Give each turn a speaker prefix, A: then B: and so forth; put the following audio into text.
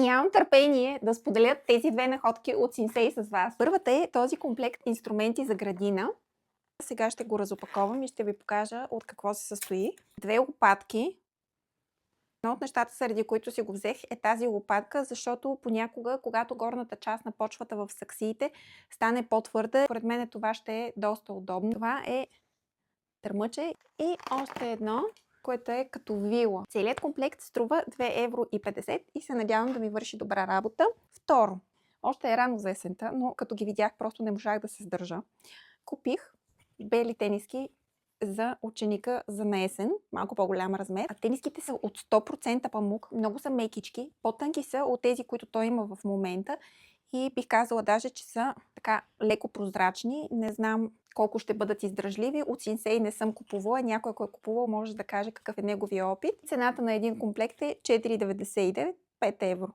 A: Нямам търпение да споделя тези две находки от Синсей с вас. Първата е този комплект инструменти за градина. Сега ще го разопаковам и ще ви покажа от какво се състои. Две лопатки. Едно от нещата, заради които си го взех, е тази лопатка, защото понякога, когато горната част на почвата в саксиите стане по-твърда, според мен това ще е доста удобно. Това е търмъче и още едно, което е като вила. Целият комплект струва 2,50 евро и се надявам да ми върши добра работа. Второ, още е рано за есента, но като ги видях, просто не можах да се сдържа. Купих бели тениски за ученика за на есен, малко по-голям размер. А тениските са от 100% памук, много са мекички, по-тънки са от тези, които той има в момента и бих казала даже, че са така леко прозрачни. Не знам колко ще бъдат издръжливи. От Синсей не съм купувала. Някой, ако е купувал, може да каже какъв е неговия опит. Цената на един комплект е 4,99, 5 евро.